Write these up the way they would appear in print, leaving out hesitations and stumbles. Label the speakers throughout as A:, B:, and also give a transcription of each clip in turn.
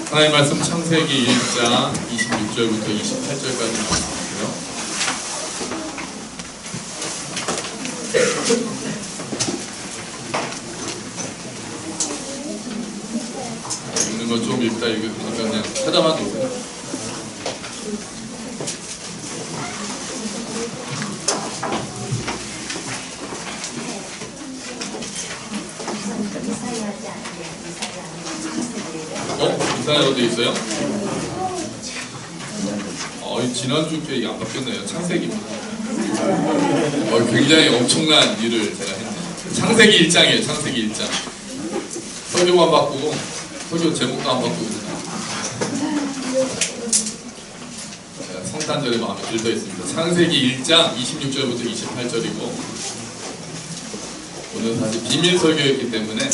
A: 하나님 말씀 창세기 1장 26절부터 28절까지 말씀이고요. 읽는 거 좀 읽다 읽으니까 그냥 찾아만 놓으세요. 이사야로 되어 있어요? 지난주 게 안 바뀌었네요. 창세기입니다. 굉장히 엄청난 일을 제가 했네요. 창세기 1장이에요. 창세기 1장. 설교만 바꾸고, 설교 제목도 안 바꾸고. 제가 성탄절에 마음에 들떠 있습니다. 창세기 1장 26절부터 28절이고, 오늘 사실 비밀 설교였기 때문에,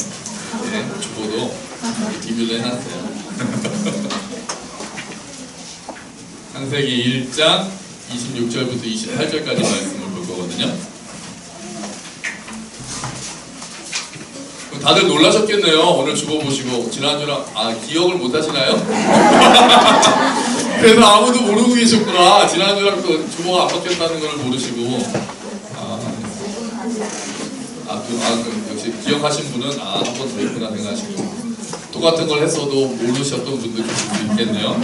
A: 주보도 비밀로 해놨어요. 창세기 1장 26절부터 28절까지 말씀을 볼 거거든요. 다들 놀라셨겠네요. 오늘 주보 보시고 지난주랑 기억을 못 하시나요? 그래서 아무도 모르고 계셨구나. 지난주랑 또 주보가 안 바뀌었다는 걸 모르시고 역시 기억하신 분은 한 번 더 있구나 생각하시고 똑같은 걸 했어도 모르셨던 분들 계실 수 있겠네요.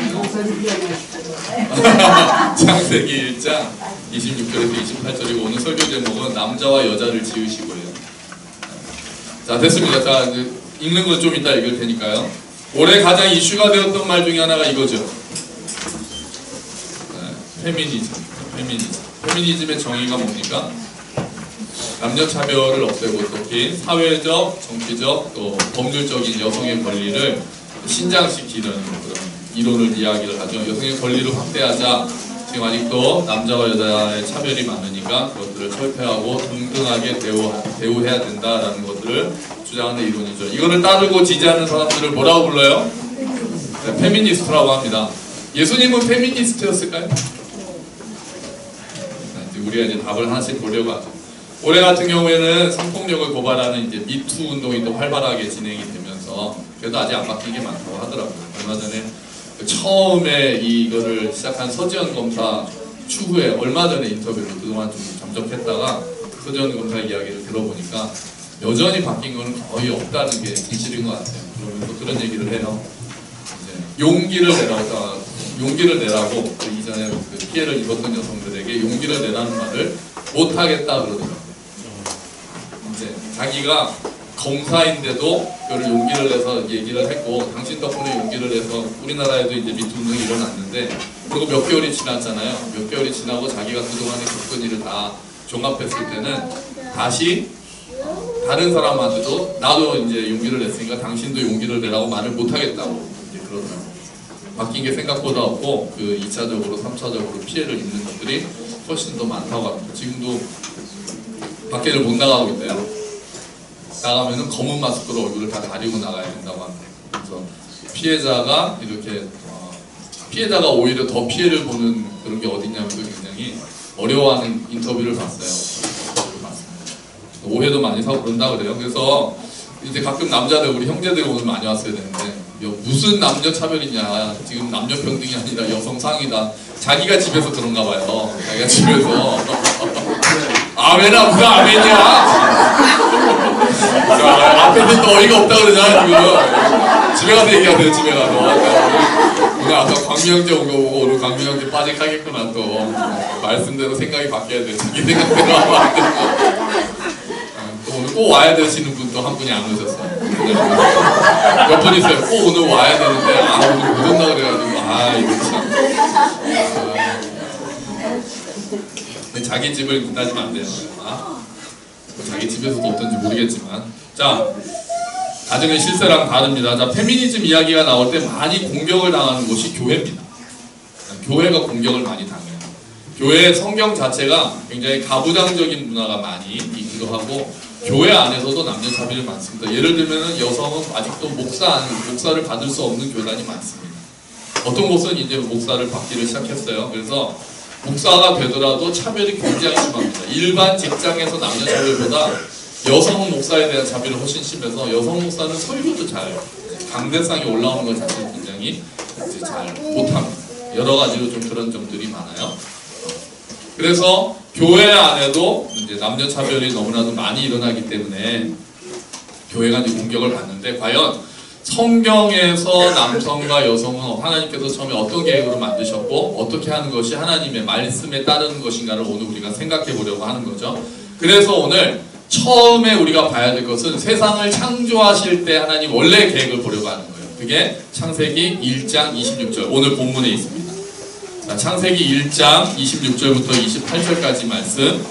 A: 창세기 1장 26절에서 28절이고 오늘 설교 제목은 남자와 여자를 지으시고요. 자, 됐습니다. 자, 이제 읽는 걸 좀 이따 읽을 테니까요. 올해 가장 이슈가 되었던 말 중에 하나가 이거죠. 페미니즘. 페미니즘의 정의가 뭡니까? 남녀차별을 없애고 특히 사회적, 정치적, 또 법률적인 여성의 권리를 신장시키는 그런 이론을 이야기를 하죠. 여성의 권리를 확대하자. 지금 아직도 남자와 여자의 차별이 많으니까 그것들을 철폐하고 동등하게 대우해야 된다라는 것들을 주장하는 이론이죠. 이거를 따르고 지지하는 사람들을 뭐라고 불러요? 네, 페미니스트라고 합니다. 예수님은 페미니스트였을까요? 네, 우리가 이제 답을 하나씩 보려고 하죠. 올해 같은 경우에는 성폭력을 고발하는 이제 미투 운동이 또 활발하게 진행이 되면서 그래도 아직 안 바뀐 게 많다고 하더라고요. 얼마 전에 처음에 이거를 시작한 서지현 검사 추후에 얼마 전에 인터뷰를 그동안 좀 잠적했다가 서지현 검사 이야기를 들어보니까 여전히 바뀐 거는 거의 없다는 게 진실인 것 같아요. 그러면서 그런 얘기를 해요. 이제 용기를 내라고 그 이전에 그 피해를 입었던 여성들에게 용기를 내라는 말을 못하겠다 그러더라고요. 이제 자기가 검사인데도 그걸 용기를 내서 얘기를 했고 당신 덕분에 용기를 내서 우리나라에도 이제 미투 운동이 일어났는데 그리고 몇 개월이 지났잖아요. 몇 개월이 지나고 자기가 그동안에 겪은 일을 다 종합했을 때는 다시 다른 사람한테도 나도 이제 용기를 냈으니까 당신도 용기를 내라고 말을 못하겠다고 이제 그러더라고요. 바뀐 게 생각보다 없고 그 2차적으로 3차적으로 피해를 입는 것들이 훨씬 더 많다고 합니다. 지금도 밖에를 못 나가고 있대요. 나가면은 검은 마스크로 얼굴을 다 가리고 나가야 된다고 합니다. 그래서 피해자가 이렇게 피해자가 오히려 더 피해를 보는 그런 게 어디냐면 굉장히 어려워하는 인터뷰를 봤어요. 오해도 많이 사고 그런다 그래요. 그래서 이제 가끔 남자들 우리 형제들이 오늘 많이 왔어야 되는데 무슨 남녀 차별이냐 지금 남녀 평등이 아니라 여성 상이다. 자기가 집에서 그런가 봐요. 자기가 집에서 아멘아 무슨 아멘이야. 앞에서 또 어이가 없다 그러잖아 지금. 집에 가서 얘기하세요. 집에 가서 오늘 아까 광명제 온 거 보고 오늘 광명제 빠직하겠구나 또 말씀대로 생각이 바뀌어야 돼. 자기 생각대로 하면 안 되고 또 오늘 꼭 와야 되시는 분도 한 분이 안 오셨어요. 몇 분 있어요. 꼭 오늘 와야 되는데 오늘 못 온다 그래가지고 이거 참 자기 집을 따지면 안 돼요. 자기 집에서도 어떤지 모르겠지만 자 가정의 실세랑 다릅니다. 자 페미니즘 이야기가 나올 때 많이 공격을 당하는 곳이 교회입니다. 교회가 공격을 많이 당해요. 교회의 성경 자체가 굉장히 가부장적인 문화가 많이 있기도 하고 교회 안에서도 남녀 차별이 많습니다. 예를 들면 여성은 아직도 목사를 받을 수 없는 교단이 많습니다. 어떤 곳은 이제 목사를 받기를 시작했어요. 그래서 목사가 되더라도 차별이 굉장히 심합니다. 일반 직장에서 남녀 차별보다 여성 목사에 대한 차별이 훨씬 심해서 여성 목사는 설교도 잘해요. 강대상에 올라오는 것 자체는 굉장히 굉장히 이제 잘 못합니다. 여러 가지로 좀 그런 점들이 많아요. 그래서 교회 안에도 이제 남녀 차별이 너무나도 많이 일어나기 때문에 교회가 이제 공격을 받는데, 과연 성경에서 남성과 여성은 하나님께서 처음에 어떤 계획으로 만드셨고 어떻게 하는 것이 하나님의 말씀에 따르는 것인가를 오늘 우리가 생각해 보려고 하는 거죠. 그래서 오늘 처음에 우리가 봐야 될 것은 세상을 창조하실 때 하나님 원래 계획을 보려고 하는 거예요. 그게 창세기 1장 26절 오늘 본문에 있습니다. 자, 창세기 1장 26절부터 28절까지 말씀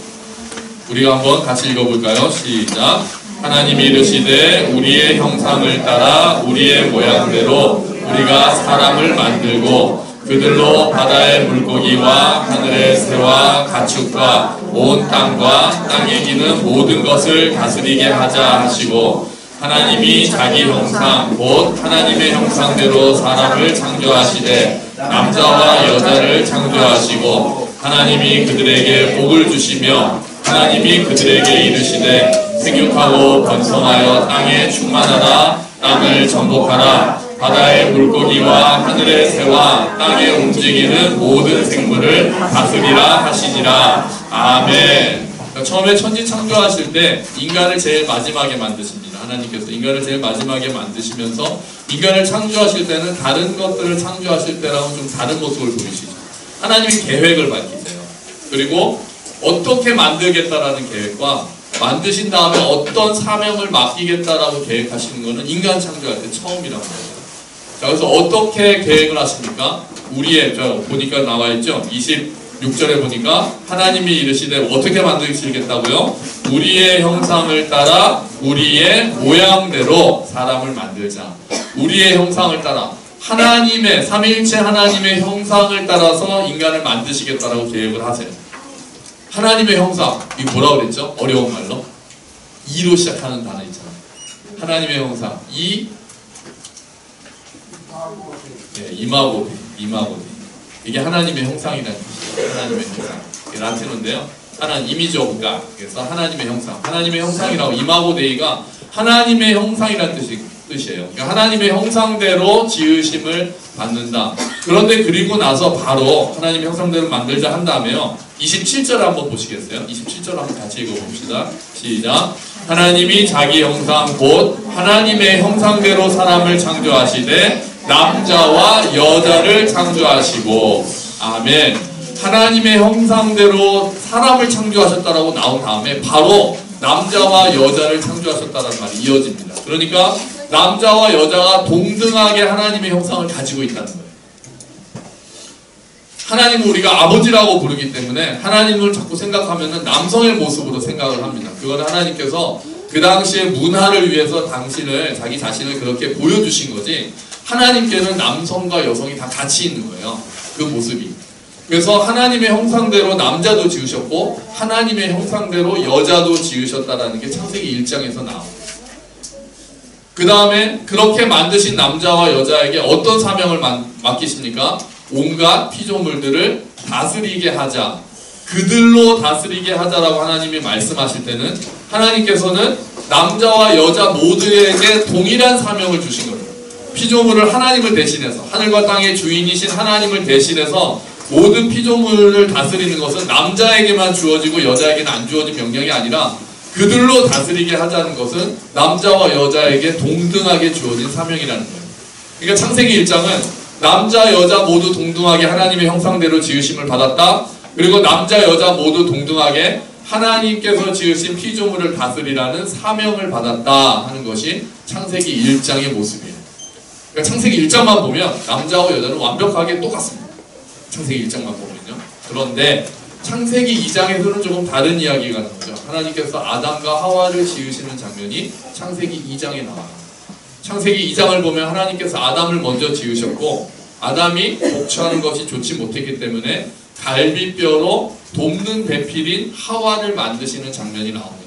A: 우리가 한번 같이 읽어볼까요? 시작. 하나님이 이르시되 우리의 형상을 따라 우리의 모양대로 우리가 사람을 만들고 그들로 바다의 물고기와 하늘의 새와 가축과 온 땅과 땅에 기는 모든 것을 다스리게 하자 하시고, 하나님이 자기 형상 곧 하나님의 형상대로 사람을 창조하시되 남자와 여자를 창조하시고, 하나님이 그들에게 복을 주시며 하나님이 그들에게 이르시되 생육하고 번성하여 땅에 충만하라. 땅을 정복하라. 바다의 물고기와 하늘의 새와 땅에 움직이는 모든 생물을 다스리라 하시니라. 아멘. 처음에 천지 창조하실 때 인간을 제일 마지막에 만드십니다. 하나님께서 인간을 제일 마지막에 만드시면서 인간을 창조하실 때는 다른 것들을 창조하실 때랑은 좀 다른 모습을 보이시죠. 하나님이 계획을 밝히세요. 그리고 어떻게 만들겠다라는 계획과 만드신 다음에 어떤 사명을 맡기겠다라고 계획하시는 것은 인간 창조할 때 처음이라고 해요. 자, 그래서 어떻게 계획을 하십니까? 우리의, 보니까 나와있죠? 26절에 보니까 하나님이 이르시되 어떻게 만드시겠다고요? 우리의 형상을 따라 우리의 모양대로 사람을 만들자. 우리의 형상을 따라 하나님의, 삼위일체 하나님의 형상을 따라서 인간을 만드시겠다라고 계획을 하세요. 하나님의 형상, 이거 뭐라고 그랬죠? 어려운 말로 이로 시작하는 단어 있잖아요. 하나님의 형상, 이마고데. 이게 하나님의 형상이라는 뜻이에요. 하나님의 형상. 이게 라틴어인데요. 하나님 이미지 오브 갓. 그래서 하나님의 형상. 하나님의 형상이라고, 이마고데이가 하나님의 형상이라는 뜻이에요. 그러니까 하나님의 형상대로 지으심을 받는다. 그런데 그리고 나서 바로 하나님의 형상대로 만들자 한 다음에요. 27절 한번 보시겠어요? 27절 한번 같이 읽어봅시다. 시작. 하나님이 자기 형상 곧 하나님의 형상대로 사람을 창조하시되 남자와 여자를 창조하시고. 아멘. 하나님의 형상대로 사람을 창조하셨다라고 나온 다음에 바로 남자와 여자를 창조하셨다는 말이 이어집니다. 그러니까 남자와 여자가 동등하게 하나님의 형상을 가지고 있다는 거예요. 하나님은 우리가 아버지라고 부르기 때문에 하나님을 자꾸 생각하면 남성의 모습으로 생각을 합니다. 그건 하나님께서 그 당시의 문화를 위해서 자기 자신을 그렇게 보여주신 거지, 하나님께는 남성과 여성이 다 같이 있는 거예요. 그 모습이. 그래서 하나님의 형상대로 남자도 지으셨고 하나님의 형상대로 여자도 지으셨다라는 게 창세기 1장에서 나옵니다. 그 다음에 그렇게 만드신 남자와 여자에게 어떤 사명을 맡기십니까? 온갖 피조물들을 다스리게 하자. 그들로 다스리게 하자라고 하나님이 말씀하실 때는 하나님께서는 남자와 여자 모두에게 동일한 사명을 주신 거예요. 피조물을 하나님을 대신해서, 하늘과 땅의 주인이신 하나님을 대신해서 모든 피조물을 다스리는 것은 남자에게만 주어지고 여자에게는 안 주어진 명령이 아니라 그들로 다스리게 하자는 것은 남자와 여자에게 동등하게 주어진 사명이라는 거예요. 그러니까 창세기 1장은 남자 여자 모두 동등하게 하나님의 형상대로 지으심을 받았다. 그리고 남자 여자 모두 동등하게 하나님께서 지으신 피조물을 다스리라는 사명을 받았다 하는 것이 창세기 1장의 모습이에요. 그러니까 창세기 1장만 보면 남자와 여자는 완벽하게 똑같습니다. 창세기 1장만 보면요. 그런데 창세기 2장에서는 조금 다른 이야기가 나오죠. 하나님께서 아담과 하와를 지으시는 장면이 창세기 2장에 나와요. 창세기 2장을 보면 하나님께서 아담을 먼저 지으셨고 아담이 복취하는 것이 좋지 못했기 때문에 갈비뼈로 돕는 배필인 하와를 만드시는 장면이 나옵니다.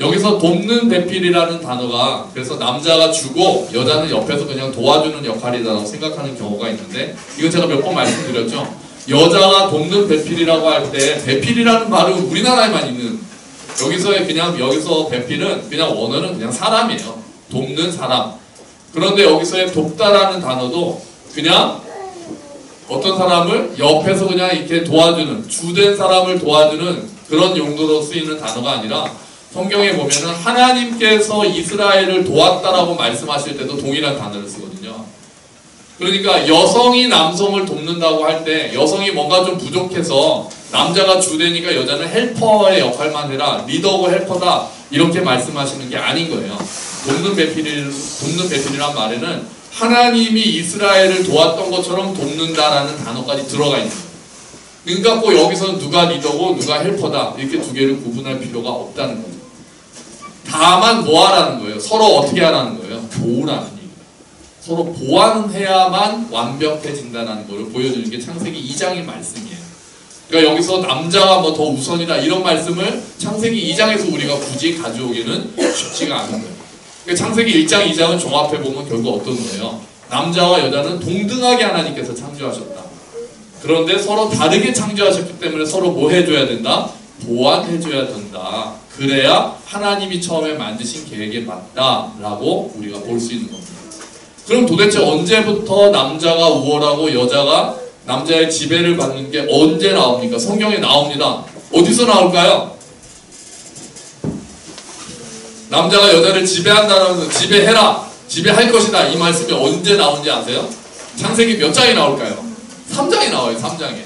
A: 여기서 돕는 배필이라는 단어가 그래서 남자가 주고 여자는 옆에서 그냥 도와주는 역할이라고 생각하는 경우가 있는데, 이건 제가 몇 번 말씀드렸죠. 여자가 돕는 배필이라고 할 때 배필이라는 말은 우리나라에만 있는, 여기서 배필은 그냥 원어는 그냥 사람이에요. 돕는 사람. 그런데 여기서의 돕다라는 단어도 그냥 어떤 사람을 옆에서 그냥 이렇게 도와주는, 주된 사람을 도와주는 그런 용도로 쓰이는 단어가 아니라 성경에 보면은 하나님께서 이스라엘을 도왔다라고 말씀하실 때도 동일한 단어를 쓰거든요. 그러니까 여성이 남성을 돕는다고 할 때 여성이 뭔가 좀 부족해서 남자가 주되니까 여자는 헬퍼의 역할만 해라, 리더고 헬퍼다, 이렇게 말씀하시는 게 아닌 거예요. 돕는 배필이란 말에는 하나님이 이스라엘을 도왔던 것처럼 돕는다라는 단어까지 들어가 있는 거예요. 그러니까 꼭 여기서 누가 리더고 누가 헬퍼다 이렇게 두 개를 구분할 필요가 없다는 거죠. 다만 뭐 하라는 거예요? 서로 어떻게 하라는 거예요? 도우라는 얘기예요. 서로 보완해야만 완벽해진다는 것을 보여주는 게 창세기 2장의 말씀이에요. 그러니까 여기서 남자가 뭐 더 우선이다 이런 말씀을 창세기 2장에서 우리가 굳이 가져오기는 쉽지가 않은 거예요. 그러니까 창세기 1장, 2장은 종합해보면 결국 어떤 거예요? 남자와 여자는 동등하게 하나님께서 창조하셨다. 그런데 서로 다르게 창조하셨기 때문에 서로 뭐 해줘야 된다? 보완해줘야 된다. 그래야 하나님이 처음에 만드신 계획에 맞다라고 우리가 볼 수 있는 겁니다. 그럼 도대체 언제부터 남자가 우월하고 여자가 남자의 지배를 받는 게 언제 나옵니까? 성경에 나옵니다. 어디서 나올까요? 남자가 여자를 지배한다는, 지배해라, 지배할 것이다 이 말씀이 언제 나온지 아세요? 창세기 몇 장이 나올까요? 3장이 나와요. 3장에.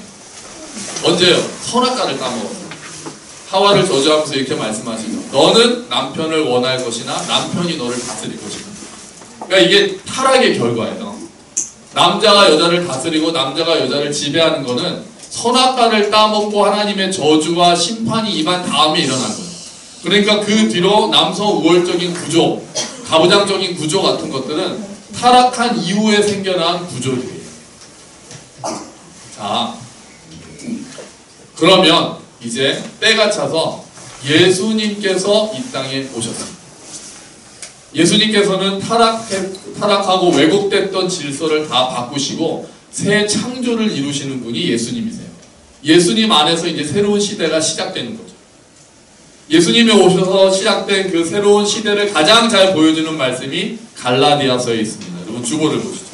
A: 언제요? 선악과를 따먹었어요. 하와를 저주하면서 이렇게 말씀하시죠. 너는 남편을 원할 것이나 남편이 너를 다스릴 것이다. 그러니까 이게 타락의 결과예요. 남자가 여자를 다스리고 남자가 여자를 지배하는 거는 선악과를 따먹고 하나님의 저주와 심판이 임한 다음에 일어난 거예요. 그러니까 그 뒤로 남성 우월적인 구조, 가부장적인 구조 같은 것들은 타락한 이후에 생겨난 구조들이에요. 자, 그러면 이제 때가 차서 예수님께서 이 땅에 오셨습니다. 예수님께서는 타락하고 왜곡됐던 질서를 다 바꾸시고 새 창조를 이루시는 분이 예수님이세요. 예수님 안에서 이제 새로운 시대가 시작되는 거죠. 예수님이 오셔서 시작된 그 새로운 시대를 가장 잘 보여주는 말씀이 갈라디아서에 있습니다. 여러분 주보를 보시죠.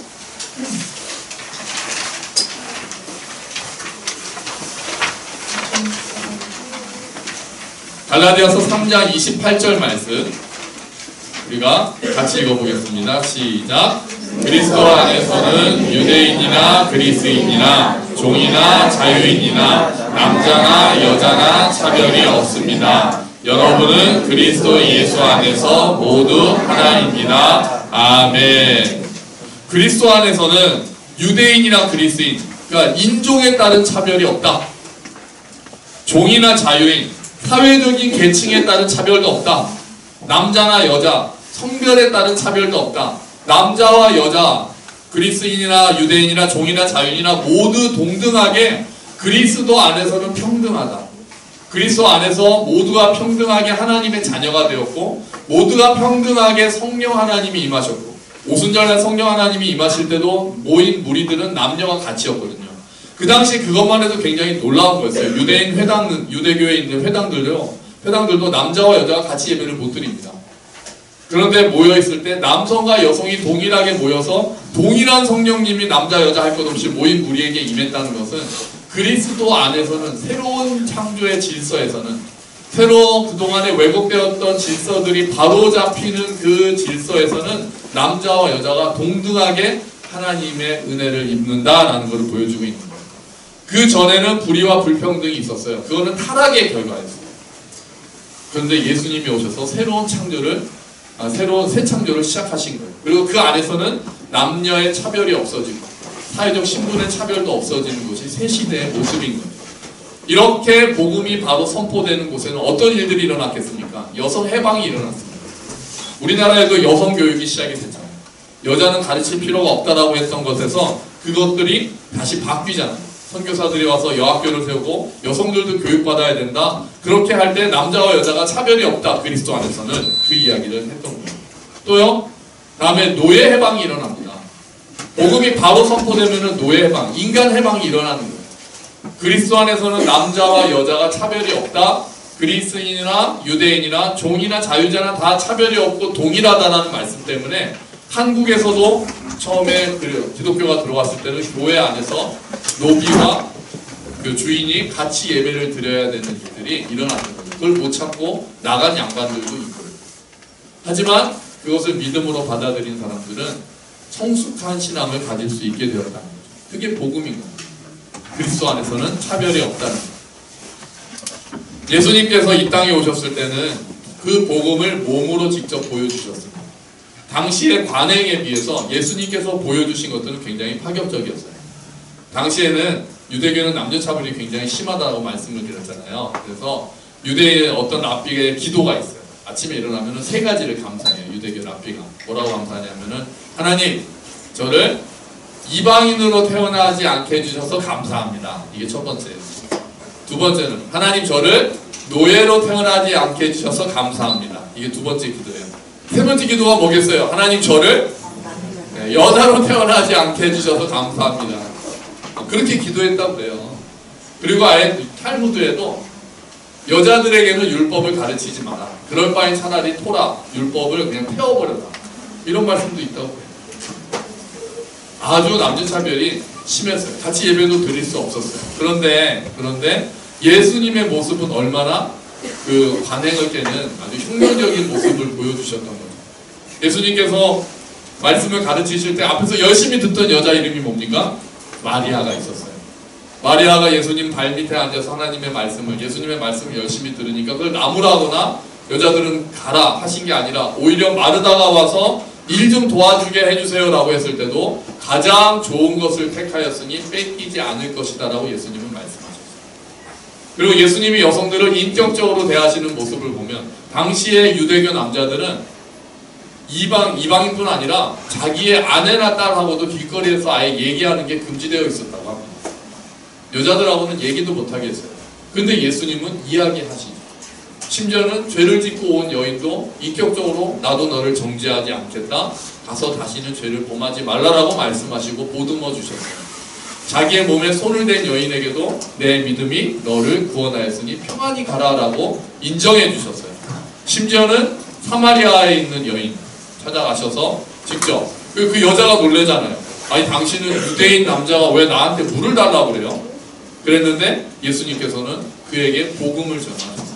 A: 갈라디아서 3장 28절 말씀 우리가 같이 읽어보겠습니다. 시작. 그리스도 안에서는 유대인이나 그리스인이나 종이나 자유인이나 남자나 여자나 차별이 없습니다. 여러분은 그리스도 예수 안에서 모두 하나입니다. 아멘. 그리스도 안에서는 유대인이나 그리스인, 그러니까 인종에 따른 차별이 없다. 종이나 자유인, 사회적인 계층에 따른 차별도 없다. 남자나 여자, 성별에 따른 차별도 없다. 남자와 여자, 그리스인이나 유대인이나 종이나 자유인이나 모두 동등하게 그리스도 안에서는 평등하다. 그리스도 안에서 모두가 평등하게 하나님의 자녀가 되었고 모두가 평등하게 성령 하나님이 임하셨고 오순절날 성령 하나님이 임하실 때도 모인 무리들은 남녀가 같이였거든요. 그 당시 그것만 해도 굉장히 놀라운 거였어요. 유대인 회당, 유대교에 있는 회당들도 남자와 여자가 같이 예배를 못 드립니다. 그런데 모여있을 때 남성과 여성이 동일하게 모여서 동일한 성령님이 남자 여자 할 것 없이 모인 무리에게 임했다는 것은 그리스도 안에서는 새로운 창조의 질서에서는 새로 그동안에 왜곡되었던 질서들이 바로잡히는 그 질서에서는 남자와 여자가 동등하게 하나님의 은혜를 입는다라는 것을 보여주고 있는 거예요. 그 전에는 불의와 불평등이 있었어요. 그거는 타락의 결과였어요. 그런데 예수님이 오셔서 새로운 창조를 새로운 새 창조를 시작하신 거예요. 그리고 그 안에서는 남녀의 차별이 없어지고 사회적 신분의 차별도 없어지는 것이 새 시대의 모습인 거예요. 이렇게 복음이 바로 선포되는 곳에는 어떤 일들이 일어났겠습니까? 여성 해방이 일어났습니다. 우리나라에도 여성 교육이 시작이 됐잖아요. 여자는 가르칠 필요가 없다라고 했던 것에서 그것들이 다시 바뀌잖아요. 선교사들이 와서 여학교를 세우고 여성들도 교육받아야 된다. 그렇게 할 때 남자와 여자가 차별이 없다. 그리스도 안에서는 그 이야기를 했던 거예요. 또요. 다음에 노예 해방이 일어납니다. 복음이 바로 선포되면 노예 해방, 인간 해방이 일어나는 거예요. 그리스도 안에서는 남자와 여자가 차별이 없다. 그리스인이나 유대인이나 종이나 자유자나 다 차별이 없고 동일하다는 말씀 때문에 한국에서도 처음에 기독교가 들어왔을 때는 교회 안에서 노비와 그 주인이 같이 예배를 드려야 되는 일들이 일어났던 거예요. 그걸 못 참고 나간 양반들도 있고요. 하지만 그것을 믿음으로 받아들인 사람들은 성숙한 신앙을 가질 수 있게 되었다는 거죠. 그게 복음인 겁니다. 그리스도 안에서는 차별이 없다는 거죠. 예수님께서 이 땅에 오셨을 때는 그 복음을 몸으로 직접 보여주셨습니다. 당시의 관행에 비해서 예수님께서 보여주신 것들은 굉장히 파격적이었어요. 당시에는 유대교는 남녀차별이 굉장히 심하다고 말씀을 드렸잖아요. 그래서 유대의 어떤 랍비의 기도가 있어요. 아침에 일어나면 세 가지를 감사해요. 유대교 랍비가 뭐라고 감사하냐면은, 하나님 저를 이방인으로 태어나지 않게 해주셔서 감사합니다. 이게 첫 번째예요. 두 번째는, 하나님 저를 노예로 태어나지 않게 해주셔서 감사합니다. 이게 두 번째 기도예요. 세 번째 기도가 뭐겠어요? 하나님 저를 여자로 태어나지 않게 해주셔서 감사합니다. 그렇게 기도했다고 그래요. 그리고 아예 탈무드에도 여자들에게는 율법을 가르치지 마라. 그럴 바엔 차라리 토라, 율법을 그냥 태워버려라. 이런 말씀도 있다고 해요. 아주 남녀차별이 심했어요. 같이 예배도 드릴 수 없었어요. 그런데 예수님의 모습은 얼마나 그 관행을 깨는 아주 흉물적인 모습을 보여주셨던 거죠. 예수님께서 말씀을 가르치실 때 앞에서 열심히 듣던 여자 이름이 뭡니까? 마리아가 있었어요. 마리아가 예수님 발밑에 앉아서 하나님의 말씀을, 예수님의 말씀을 열심히 들으니까 그걸 나무라거나 여자들은 가라 하신 게 아니라 오히려 마르다가 와서 일 좀 도와주게 해주세요 라고 했을 때도 가장 좋은 것을 택하였으니 뺏기지 않을 것이다 라고 예수님은 말씀하셨어요. 그리고 예수님이 여성들을 인격적으로 대하시는 모습을 보면 당시의 유대교 남자들은 이방인뿐 아니라 자기의 아내나 딸하고도 길거리에서 아예 얘기하는 게 금지되어 있었다고 합니다. 여자들하고는 얘기도 못하게 했어요. 근데 예수님은 이야기하시죠. 심지어는 죄를 짓고 온 여인도 인격적으로 나도 너를 정죄하지 않겠다. 가서 다시는 죄를 범하지 말라라고 말씀하시고 보듬어 주셨어요. 자기의 몸에 손을 댄 여인에게도 내 믿음이 너를 구원하였으니 평안히 가라라고 인정해 주셨어요. 심지어는 사마리아에 있는 여인 찾아가셔서 직접 그 여자가 놀래잖아요. 아니 당신은 유대인 남자가 왜 나한테 물을 달라고 그래요? 그랬는데 예수님께서는 그에게 복음을 전하셨어요.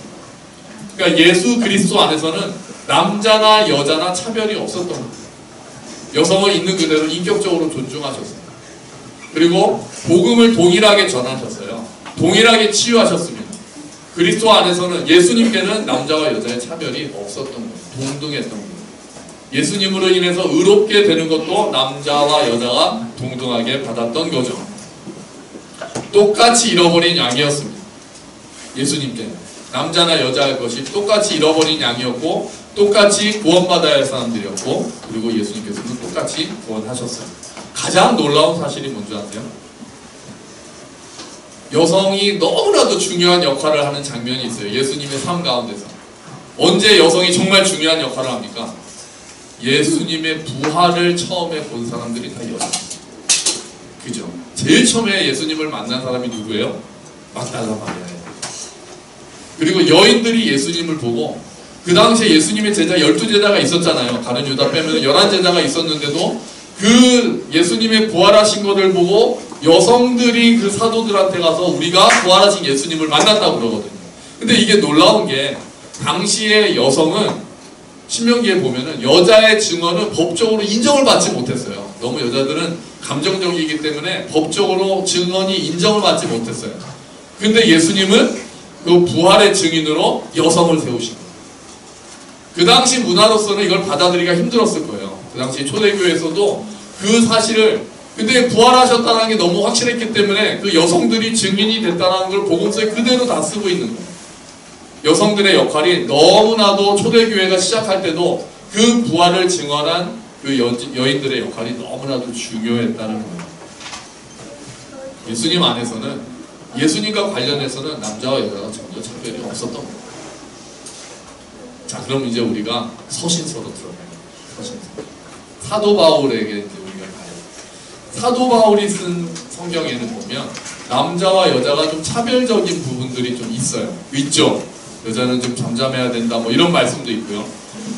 A: 그러니까 예수 그리스도 안에서는 남자나 여자나 차별이 없었던 거예요. 여성을 있는 그대로 인격적으로 존중하셨어요. 그리고 복음을 동일하게 전하셨어요. 동일하게 치유하셨습니다. 그리스도 안에서는 예수님께는 남자와 여자의 차별이 없었던 거예요. 동등했던 거예요. 예수님으로 인해서 의롭게 되는 것도 남자와 여자가 동등하게 받았던 거죠. 똑같이 잃어버린 양이었습니다. 예수님께는 남자나 여자의 것이 똑같이 잃어버린 양이었고 똑같이 구원받아야 할 사람들이었고, 그리고 예수님께서는 똑같이 구원하셨어요. 가장 놀라운 사실이 뭔지 아세요? 여성이 너무나도 중요한 역할을 하는 장면이 있어요. 예수님의 삶 가운데서. 언제 여성이 정말 중요한 역할을 합니까? 예수님의 부활을 처음에 본 사람들이 다 여성이에요. 그죠? 제일 처음에 예수님을 만난 사람이 누구예요? 막달라 마리아예요. 그리고 여인들이 예수님을 보고, 그 당시에 예수님의 제자 12제자가 있었잖아요. 가룟 유다 빼면 11제자가 있었는데도 그 예수님의 부활하신 것을 보고 여성들이 그 사도들한테 가서 우리가 부활하신 예수님을 만났다고 그러거든요. 근데 이게 놀라운 게, 당시의 여성은 신명기에 보면은 여자의 증언은 법적으로 인정을 받지 못했어요. 너무 여자들은 감정적이기 때문에 법적으로 증언이 인정을 받지 못했어요. 근데 예수님은 그 부활의 증인으로 여성을 세우신 거예요. 그 당시 문화로서는 이걸 받아들이기가 힘들었을 거예요. 그 당시 초대교회에서도 그 사실을, 근데 부활하셨다는 게 너무 확실했기 때문에 그 여성들이 증인이 됐다는 걸 복음서에 그대로 다 쓰고 있는 거예요. 여성들의 역할이 너무나도 초대교회가 시작할 때도 그 부활을 증언한 그 여인들의 역할이 너무나도 중요했다는 거예요. 예수님 안에서는, 예수님과 관련해서는 남자와 여자가 전혀 차별이 없었던 거예요. 자, 그럼 이제 우리가 서신서로 들어가요. 서신서. 사도 바울에게 이제 우리가 가요. 사도 바울이 쓴 성경에는 보면 남자와 여자가 좀 차별적인 부분들이 좀 있어요. 있죠. 여자는 좀 잠잠해야 된다, 뭐 이런 말씀도 있고요.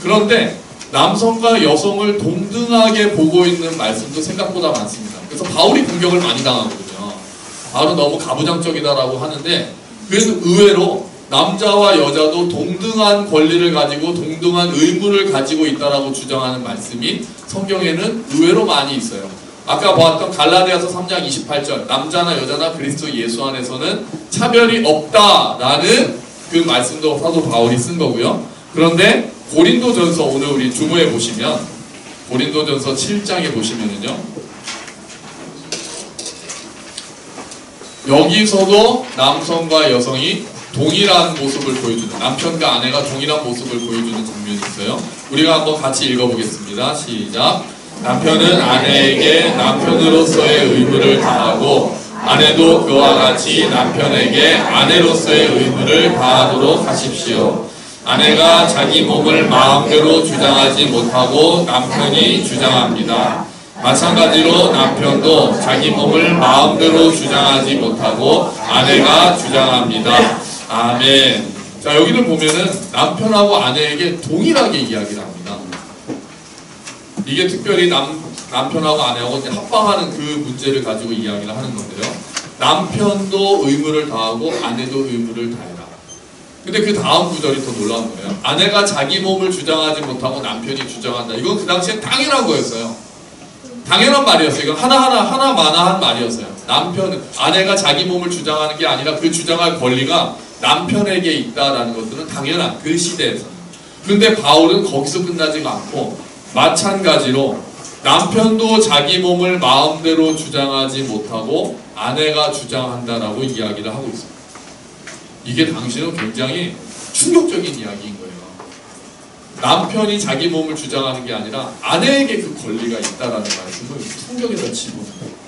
A: 그런데 남성과 여성을 동등하게 보고 있는 말씀도 생각보다 많습니다. 그래서 바울이 공격을 많이 당하거든요. 바울은 너무 가부장적이다라고 하는데, 그래서 의외로 남자와 여자도 동등한 권리를 가지고 동등한 의무를 가지고 있다라고 주장하는 말씀이 성경에는 의외로 많이 있어요. 아까 보았던 갈라디아서 3장 28절, 남자나 여자나 그리스도 예수 안에서는 차별이 없다라는 그 말씀도 사도 바울이 쓴 거고요. 그런데 고린도전서, 오늘 우리 주모에 보시면 고린도전서 7장에 보시면은요, 여기서도 남성과 여성이 동일한 모습을 보여주는, 남편과 아내가 동일한 모습을 보여주는 장면이 있어요. 우리가 한번 같이 읽어보겠습니다. 시작. 남편은 아내에게 남편으로서의 의무를 다하고 아내도 그와 같이 남편에게 아내로서의 의무를 다하도록 하십시오. 아내가 자기 몸을 마음대로 주장하지 못하고 남편이 주장합니다. 마찬가지로 남편도 자기 몸을 마음대로 주장하지 못하고 아내가 주장합니다. 아멘. 자, 여기를 보면은 남편하고 아내에게 동일하게 이야기를 합니다. 이게 특별히 남편하고 아내하고 이제 합방하는 그 문제를 가지고 이야기를 하는 건데요. 남편도 의무를 다하고 아내도 의무를 다해라. 근데 그 다음 구절이 더 놀라운 거예요. 아내가 자기 몸을 주장하지 못하고 남편이 주장한다. 이건 그 당시에 당연한 거였어요. 당연한 말이었어요. 이건 하나마나한 말이었어요. 아내가 자기 몸을 주장하는 게 아니라 그 주장할 권리가 남편에게 있다라는 것들은 당연한 그 시대에서는. 그런데 바울은 거기서 끝나지가 않고 마찬가지로 남편도 자기 몸을 마음대로 주장하지 못하고 아내가 주장한다라고 이야기를 하고 있습니다. 이게 당시는 굉장히 충격적인 이야기인 거예요. 남편이 자기 몸을 주장하는 게 아니라 아내에게 그 권리가 있다라는 말씀을 성경에서 집어넣어요.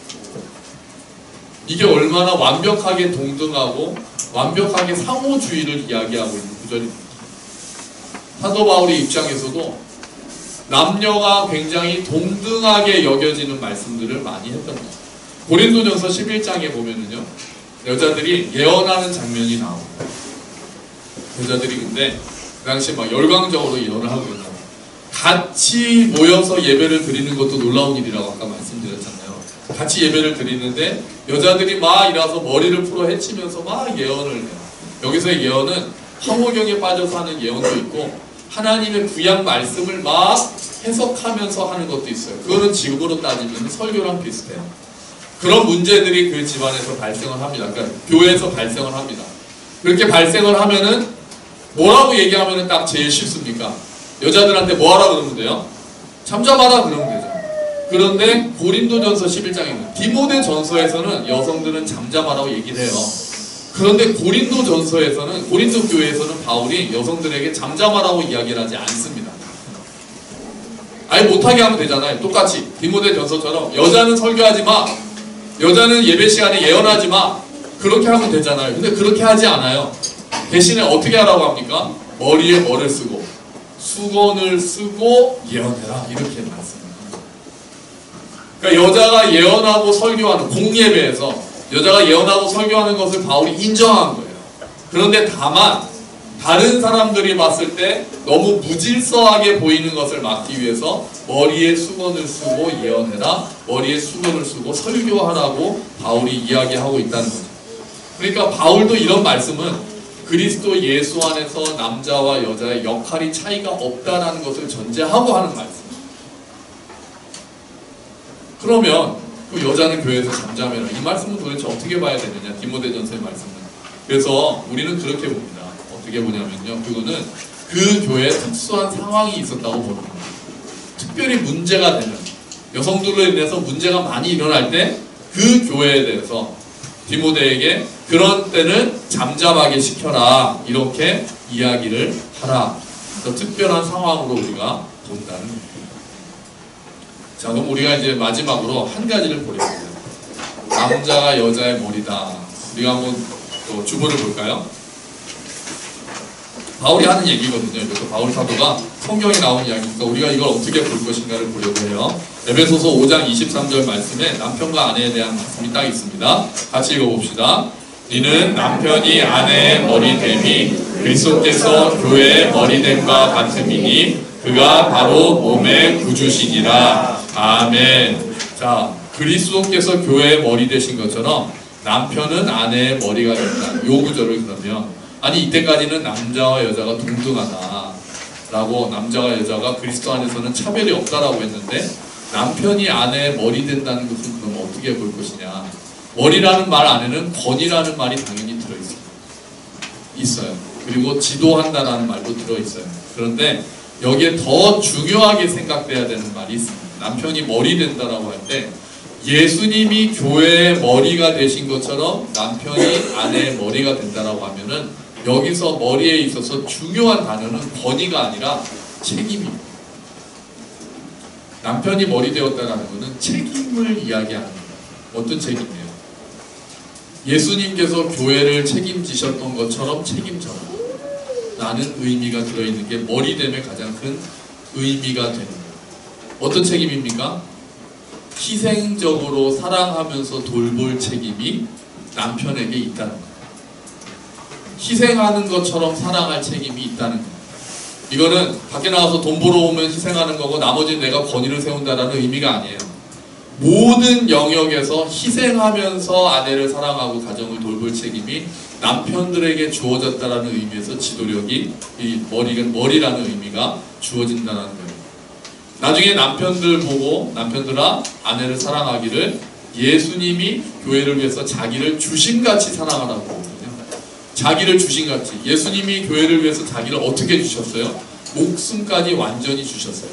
A: 이게 얼마나 완벽하게 동등하고 완벽하게 상호주의를 이야기하고 있는 구절입니다. 사도 바울의 입장에서도 남녀가 굉장히 동등하게 여겨지는 말씀들을 많이 했던 거죠. 고린도전서 11장에 보면은요, 여자들이 예언하는 장면이 나옵니다. 여자들이 근데 그 당시 막 열광적으로 예언을 하고 있는, 같이 모여서 예배를 드리는 것도 놀라운 일이라고 아까 말씀드렸잖아요. 같이 예배를 드리는데 여자들이 막 일어나서 머리를 풀어 헤치면서 막 예언을 해요. 여기서의 예언은 황홀경에 빠져서 하는 예언도 있고 하나님의 구약 말씀을 막 해석하면서 하는 것도 있어요. 그거는 지금으로 따지면 설교랑 비슷해요. 그런 문제들이 그 집안에서 발생을 합니다. 그러니까 교회에서 발생을 합니다. 그렇게 발생을 하면은 뭐라고 얘기하면은 딱 제일 쉽습니까? 여자들한테 뭐 하라 그러면 돼요? 잠잠하라 그러면 되죠. 그런데 고린도전서 11장에는, 디모데전서에서는 여성들은 잠잠하라고 얘기를 해요. 그런데 고린도전서에서는, 고린도 교회에서는 바울이 여성들에게 잠잠하라고 이야기를 하지 않습니다. 아예 못하게 하면 되잖아요. 똑같이 디모데전서처럼 여자는 설교하지 마, 여자는 예배 시간에 예언하지 마, 그렇게 하면 되잖아요. 근데 그렇게 하지 않아요. 대신에 어떻게 하라고 합니까? 머리에 뭐를 쓰고 수건을 쓰고 예언해라, 이렇게 말씀합니다. 그러니까 여자가 예언하고 설교하는, 공예배에서 여자가 예언하고 설교하는 것을 바울이 인정한 거예요. 그런데 다만 다른 사람들이 봤을 때 너무 무질서하게 보이는 것을 막기 위해서 머리에 수건을 쓰고 예언해라, 머리에 수건을 쓰고 설교하라고 바울이 이야기하고 있다는 거죠. 그러니까 바울도 이런 말씀은 그리스도 예수 안에서 남자와 여자의 역할이 차이가 없다라는 것을 전제하고 하는 말씀입니다. 그러면 그 여자는 교회에서 잠잠해라, 이 말씀은 도대체 어떻게 봐야 되느냐, 디모데전서의 말씀은. 그래서 우리는 그렇게 봅니다. 어떻게 보냐면요, 그거는 그 교회에 특수한 상황이 있었다고 보는 겁니다. 특별히 문제가 되는, 여성들로 인해서 문제가 많이 일어날 때 그 교회에 대해서 디모데에게 그런 때는 잠잠하게 시켜라, 이렇게 이야기를 하라. 특별한 상황으로 우리가 본다는 겁니다. 자, 그럼 우리가 이제 마지막으로 한 가지를 보겠습니다. 남자가 여자의 머리다. 우리가 한번 또 주보를 볼까요? 바울이 하는 얘기거든요. 이것도 바울 사도가 성경에 나온 이야기니까 우리가 이걸 어떻게 볼 것인가를 보려고 해요. 에베소서 5장 23절 말씀에 남편과 아내에 대한 말씀이 딱 있습니다. 같이 읽어봅시다. 이는 남편이 아내의 머리됨이 그리스도께서 교회의 머리됨과 같음이니 그가 바로 몸의 구주시니라. 아멘. 자, 그리스도께서 교회의 머리 되신 것처럼 남편은 아내의 머리가 된다. 요 구절을 그러면 아니 이때까지는 남자와 여자가 동등하다 라고, 남자와 여자가 그리스도 안에서는 차별이 없다라고 했는데 남편이 아내의 머리 된다는 것은 그럼 어떻게 볼 것이냐. 머리라는 말 안에는 건이라는 말이 당연히 있어요. 그리고 지도한다라는 말도 들어있어요. 그런데 여기에 더 중요하게 생각돼야 되는 말이 있습니다. 남편이 머리 된다라고 할 때 예수님이 교회의 머리가 되신 것처럼 남편이 아내의 머리가 된다라고 하면은 여기서 머리에 있어서 중요한 단어는 권위가 아니라 책임입니다. 남편이 머리 되었다는 것은 책임을 이야기하는 거예요. 어떤 책임이에요? 예수님께서 교회를 책임지셨던 것처럼 책임져라 라는 의미가 들어있는 게 머리됨의 가장 큰 의미가 되는 거예요. 어떤 책임입니까? 희생적으로 사랑하면서 돌볼 책임이 남편에게 있다는 거예요. 희생하는 것처럼 사랑할 책임이 있다는 거예요. 이거는 밖에 나가서 돈 벌어오면 희생하는 거고 나머지는 내가 권위를 세운다는 의미가 아니에요. 모든 영역에서 희생하면서 아내를 사랑하고 가정을 돌볼 책임이 남편들에게 주어졌다는 의미에서 지도력이, 이 머리라는 의미가 주어진다는 거예요. 나중에 남편들 보고 남편들아 아내를 사랑하기를 예수님이 교회를 위해서 자기를 주신같이 사랑하라고 하거든요. 자기를 주신같이. 예수님이 교회를 위해서 자기를 어떻게 주셨어요? 목숨까지 완전히 주셨어요.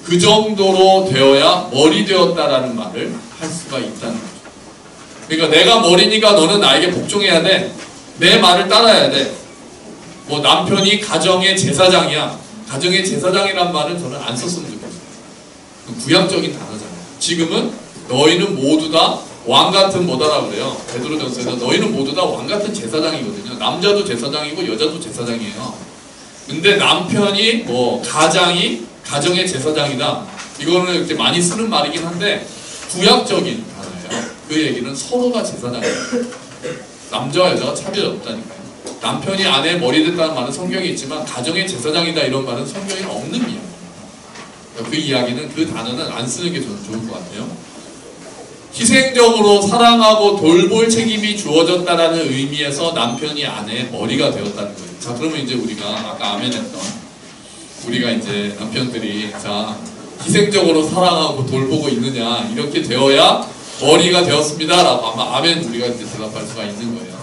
A: 그 정도로 되어야 머리 되었다라는 말을 할 수가 있다는 거죠. 그러니까 내가 머리니까 너는 나에게 복종해야 돼. 내 말을 따라야 돼. 뭐 남편이 가정의 제사장이야. 가정의 제사장이란 말은 저는 안 썼으면 좋겠어요. 구약적인 단어잖아요. 지금은 너희는 모두 다 왕같은 뭐다라고 그래요. 베드로전서에서 너희는 모두 다 왕같은 제사장이거든요. 남자도 제사장이고 여자도 제사장이에요. 근데 남편이 뭐 가정의 제사장이다. 이거는 이렇게 많이 쓰는 말이긴 한데 구약적인 단어예요. 그 얘기는 서로가 제사장이에요. 남자와 여자가 차별이 없다니까요. 남편이 아내의 머리 됐다는 말은 성경에 있지만 가정의 제사장이다 이런 말은 성경에 없는 이야기입니다. 그 이야기는, 그 단어는 안 쓰는 게 저는 좋을 것 같아요. 희생적으로 사랑하고 돌볼 책임이 주어졌다라는 의미에서 남편이 아내의 머리가 되었다는 거예요. 자, 그러면 이제 우리가 아까 아멘했던 우리가 이제 남편들이 자 희생적으로 사랑하고 돌보고 있느냐 이렇게 되어야 머리가 되었습니다 라고 아마 아멘 우리가 이제 대답할 수가 있는 거예요.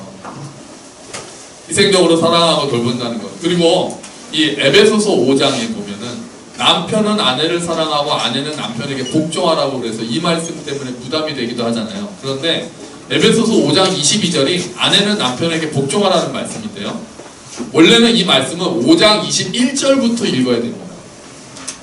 A: 희생적으로 사랑하고 돌본다는 것. 그리고 이 에베소서 5장에 보면은 남편은 아내를 사랑하고 아내는 남편에게 복종하라고 그래서 이 말씀 때문에 부담이 되기도 하잖아요. 그런데 에베소서 5장 22절이 아내는 남편에게 복종하라는 말씀인데요. 원래는 이 말씀은 5장 21절부터 읽어야 됩니다.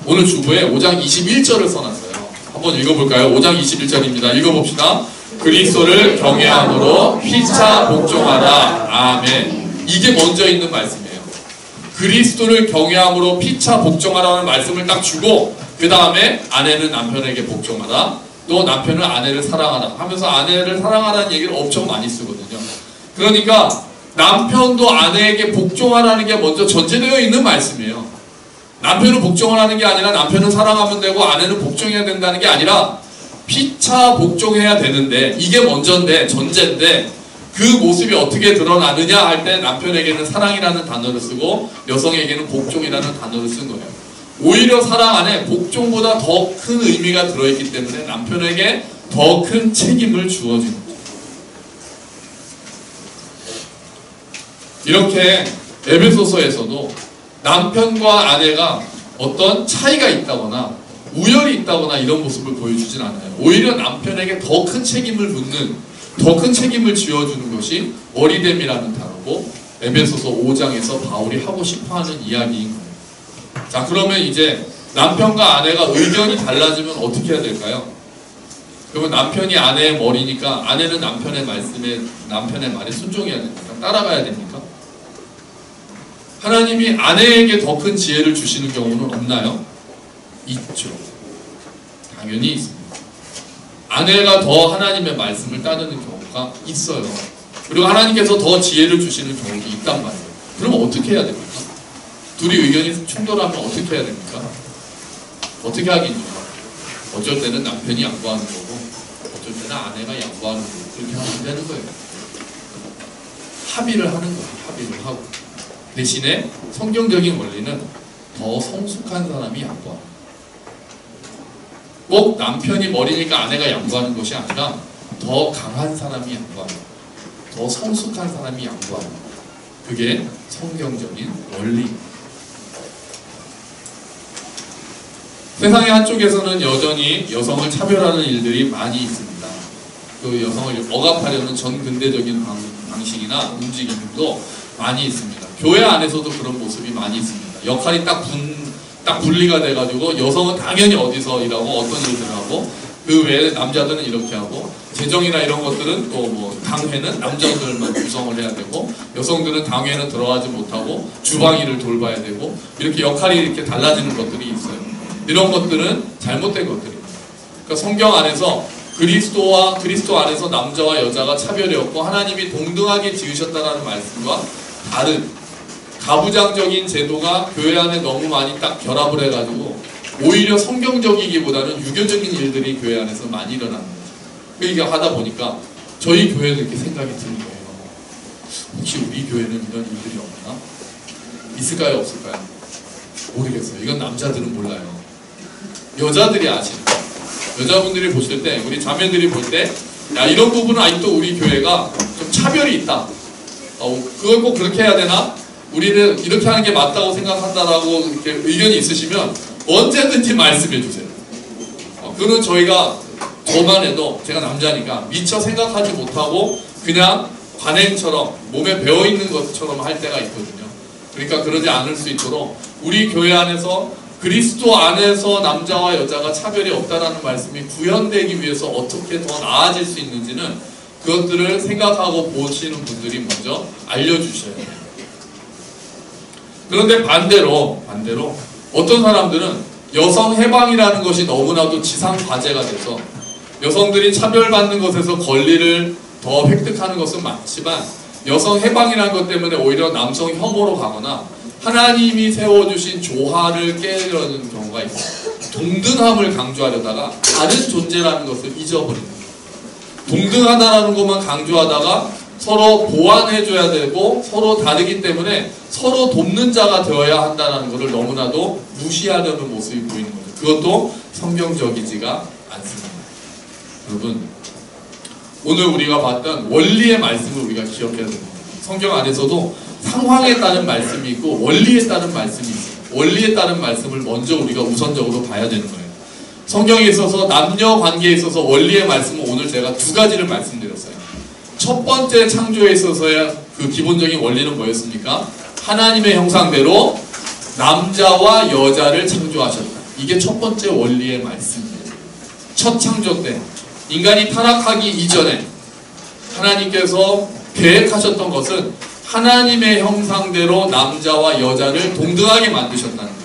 A: 오늘 주부에 5장 21절을 써놨어요. 한번 읽어볼까요? 5장 21절입니다. 읽어봅시다. 그리스도를 경외함으로 피차 복종하라. 아멘. 이게 먼저 있는 말씀이에요. 그리스도를 경외함으로 피차 복종하라는 말씀을 딱 주고 그 다음에 아내는 남편에게 복종하라. 또 남편은 아내를 사랑하라 하면서 아내를 사랑하라는 얘기를 엄청 많이 쓰거든요. 그러니까 남편도 아내에게 복종하라는 게 먼저 전제되어 있는 말씀이에요. 남편은 복종하라는 게 아니라 남편은 사랑하면 되고 아내는 복종해야 된다는 게 아니라 피차 복종해야 되는데 이게 먼저인데 전제인데 그 모습이 어떻게 드러나느냐 할 때 남편에게는 사랑이라는 단어를 쓰고 여성에게는 복종이라는 단어를 쓴 거예요. 오히려 사랑 안에 복종보다 더 큰 의미가 들어있기 때문에 남편에게 더 큰 책임을 주어지는 거죠. 이렇게 에베소서에서도 남편과 아내가 어떤 차이가 있다거나 우열이 있다거나 이런 모습을 보여주진 않아요. 오히려 남편에게 더 큰 책임을 묻는, 더 큰 책임을 지어주는 것이 머리됨이라는 단어고 에베소서 5장에서 바울이 하고 싶어하는 이야기인 거예요. 자, 그러면 이제 남편과 아내가 의견이 달라지면 어떻게 해야 될까요? 그러면 남편이 아내의 머리니까 아내는 남편의 말에 순종해야 됩니까? 따라가야 됩니까? 하나님이 아내에게 더 큰 지혜를 주시는 경우는 없나요? 있죠. 당연히 있습니다. 아내가 더 하나님의 말씀을 따르는 경우가 있어요. 그리고 하나님께서 더 지혜를 주시는 경우도 있단 말이에요. 그럼 어떻게 해야 됩니까? 둘이 의견이 충돌하면 어떻게 해야 됩니까? 어떻게 하겠냐? 어쩔 때는 남편이 양보하는 거고 어쩔 때는 아내가 양보하는 거고 그렇게 하면 되는 거예요. 합의를 하는 거예요. 합의를 하고 대신에 성경적인 원리는 더 성숙한 사람이 양보하는 거예요. 꼭 남편이 머리니까 아내가 양보하는 것이 아니라 더 강한 사람이 양보하는 거예요. 더 성숙한 사람이 양보하는 거예요. 그게 성경적인 원리입니다. 세상의 한쪽에서는 여전히 여성을 차별하는 일들이 많이 있습니다. 그 여성을 억압하려는 전근대적인 방식이나 움직임도 많이 있습니다. 교회 안에서도 그런 모습이 많이 있습니다. 역할이 딱 분리가 돼가지고 여성은 당연히 어디서 일하고 어떤 일들을 하고 그 외에 남자들은 이렇게 하고 재정이나 이런 것들은 또 뭐 당회는 남자들만 구성을 해야 되고 여성들은 당회는 들어가지 못하고 주방 일을 돌봐야 되고 이렇게 역할이 이렇게 달라지는 것들이 있어요. 이런 것들은 잘못된 것들입니다. 그러니까 성경 안에서 그리스도 안에서 남자와 여자가 차별이 없고 하나님이 동등하게 지으셨다는 말씀과 다른 가부장적인 제도가 교회 안에 너무 많이 딱 결합을 해가지고 오히려 성경적이기보다는 유교적인 일들이 교회 안에서 많이 일어나는 거죠. 그러니까 하다 보니까 저희 교회도 이렇게 생각이 드는 거예요. 혹시 우리 교회는 이런 일들이 없나? 있을까요? 없을까요? 모르겠어요. 이건 남자들은 몰라요. 여자들이 아시는 거예요. 여자분들이 보실 때, 우리 자매들이 볼 때, 야, 이런 부분은 아직도 우리 교회가 좀 차별이 있다. 그걸 꼭 그렇게 해야 되나? 우리는 이렇게 하는 게 맞다고 생각한다라고 이렇게 의견이 있으시면 언제든지 말씀해 주세요. 그거는 저만 해도 제가 남자니까 미처 생각하지 못하고 그냥 관행처럼 몸에 배어있는 것처럼 할 때가 있거든요. 그러니까 그러지 않을 수 있도록 우리 교회 안에서 그리스도 안에서 남자와 여자가 차별이 없다라는 말씀이 구현되기 위해서 어떻게 더 나아질 수 있는지는 그것들을 생각하고 보시는 분들이 먼저 알려주셔야 돼요. 그런데 반대로 어떤 사람들은 여성 해방이라는 것이 너무나도 지상 과제가 돼서 여성들이 차별받는 것에서 권리를 더 획득하는 것은 맞지만 여성 해방이라는 것 때문에 오히려 남성 혐오로 가거나 하나님이 세워주신 조화를 깨려는 경우가 있어요. 동등함을 강조하려다가 다른 존재라는 것을 잊어버립니다. 동등하다라는 것만 강조하다가 서로 보완해줘야 되고 서로 다르기 때문에 서로 돕는 자가 되어야 한다는 것을 너무나도 무시하려는 모습이 보이는 거죠. 그것도 성경적이지가 않습니다. 여러분, 오늘 우리가 봤던 원리의 말씀을 우리가 기억해야 됩니다. 성경 안에서도 상황에 따른 말씀이 있고 원리에 따른 말씀이 있어요. 원리에 따른 말씀을 먼저 우리가 우선적으로 봐야 되는 거예요. 성경에 있어서 남녀 관계에 있어서 원리의 말씀은 오늘 제가 두 가지를 말씀드렸어요. 첫 번째 창조에 있어서의 그 기본적인 원리는 뭐였습니까? 하나님의 형상대로 남자와 여자를 창조하셨다. 이게 첫 번째 원리의 말씀이에요. 첫 창조 때 인간이 타락하기 이전에 하나님께서 계획하셨던 것은 하나님의 형상대로 남자와 여자를 동등하게 만드셨다는 거예요.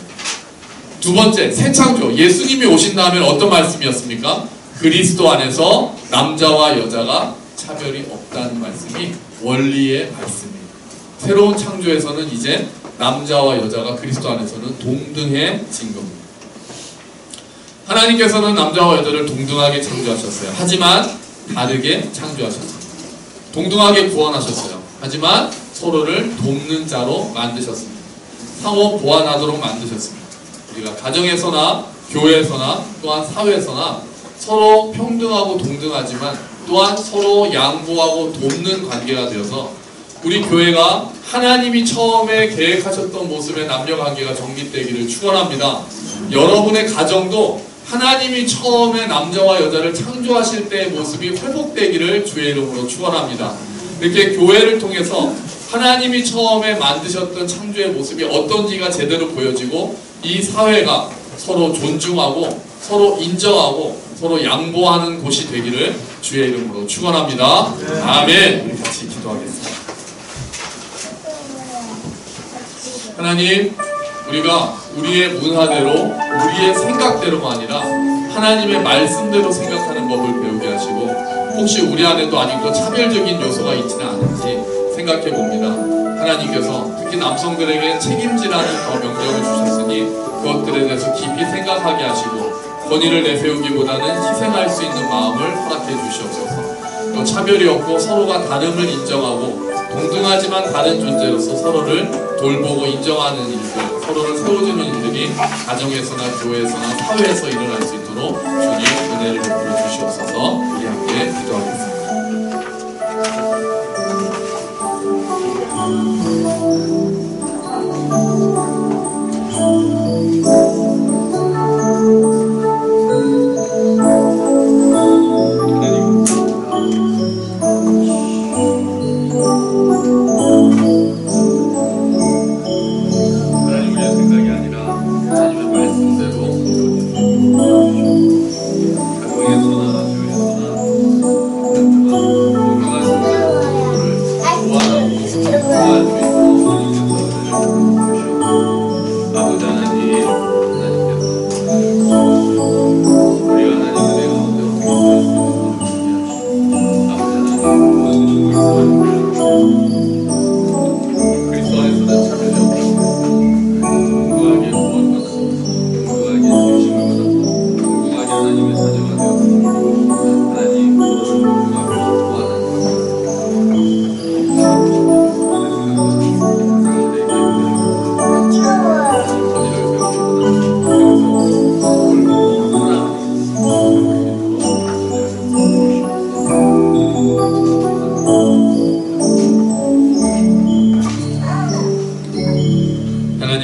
A: 두 번째, 새 창조. 예수님이 오신 다음에 어떤 말씀이었습니까? 그리스도 안에서 남자와 여자가 차별이 없다는 말씀이 원리의 말씀이에요. 새로운 창조에서는 이제 남자와 여자가 그리스도 안에서는 동등해진 겁니다. 하나님께서는 남자와 여자를 동등하게 창조하셨어요. 하지만 다르게 창조하셨어요. 동등하게 구원하셨어요. 하지만 서로를 돕는 자로 만드셨습니다. 상호 보완하도록 만드셨습니다. 우리가 가정에서나 교회에서나 또한 사회에서나 서로 평등하고 동등하지만 또한 서로 양보하고 돕는 관계가 되어서 우리 교회가 하나님이 처음에 계획하셨던 모습의 남녀관계가 정립되기를 축원합니다. 여러분의 가정도 하나님이 처음에 남자와 여자를 창조하실 때의 모습이 회복되기를 주의 이름으로 축원합니다. 이렇게 교회를 통해서 하나님이 처음에 만드셨던 창조의 모습이 어떤지가 제대로 보여지고 이 사회가 서로 존중하고 서로 인정하고 서로 양보하는 곳이 되기를 주의 이름으로 축원합니다. 아멘. 우리 같이 기도하겠습니다. 하나님, 우리가 우리의 문화대로 우리의 생각대로가 아니라 하나님의 말씀대로 생각하는 법을 배우게 하시고 혹시 우리 안에도 아직도 차별적인 요소가 있지는 않은지 생각해 봅니다. 하나님께서 특히 남성들에게 책임지라는 명령을 주셨으니 그것들에 대해서 깊이 생각하게 하시고 권위를 내세우기보다는 희생할 수 있는 마음을 허락해 주시옵소서. 또 차별이 없고 서로가 다름을 인정하고 동등하지만 다른 존재로서 서로를 돌보고 인정하는 일들, 서로를 세워주는 일들이 가정에서나 교회에서나 사회에서 일어날 수 있도록 주님 은혜를 베풀어 주시옵소서. 우리 함께 기도하겠습니다.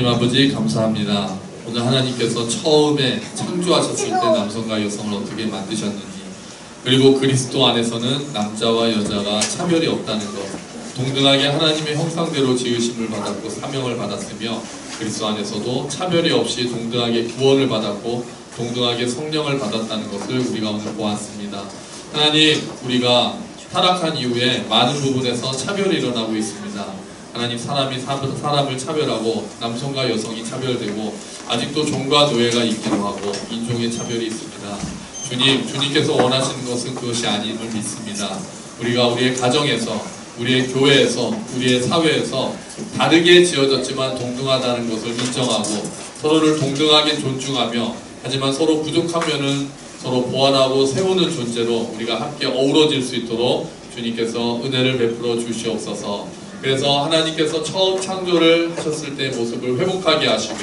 A: 아버지 감사합니다. 오늘 하나님께서 처음에 창조하셨을 때 남성과 여성을 어떻게 만드셨는지, 그리고 그리스도 안에서는 남자와 여자가 차별이 없다는 것, 동등하게 하나님의 형상대로 지으심을 받았고 사명을 받았으며 그리스도 안에서도 차별이 없이 동등하게 구원을 받았고 동등하게 성령을 받았다는 것을 우리가 오늘 보았습니다. 하나님, 우리가 타락한 이후에 많은 부분에서 차별이 일어나고 있습니다. 하나님, 사람이 사람을 차별하고 남성과 여성이 차별되고 아직도 종과 노예가 있기도 하고 인종의 차별이 있습니다. 주님께서 원하시는 것은 그것이 아님을 믿습니다. 우리가 우리의 가정에서, 우리의 교회에서, 우리의 사회에서 다르게 지어졌지만 동등하다는 것을 인정하고 서로를 동등하게 존중하며, 하지만 서로 부족하면은 서로 보완하고 세우는 존재로 우리가 함께 어우러질 수 있도록 주님께서 은혜를 베풀어 주시옵소서. 그래서 하나님께서 처음 창조를 하셨을 때의 모습을 회복하게 하시고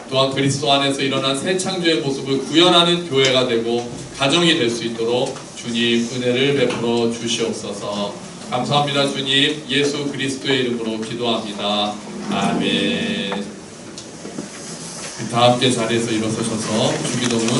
A: 또한 그리스도 안에서 일어난 새 창조의 모습을 구현하는 교회가 되고 가정이 될 수 있도록 주님 은혜를 베풀어 주시옵소서. 감사합니다. 주님, 예수 그리스도의 이름으로 기도합니다. 아멘. 다 함께 자리에서 일어서셔서 주기도문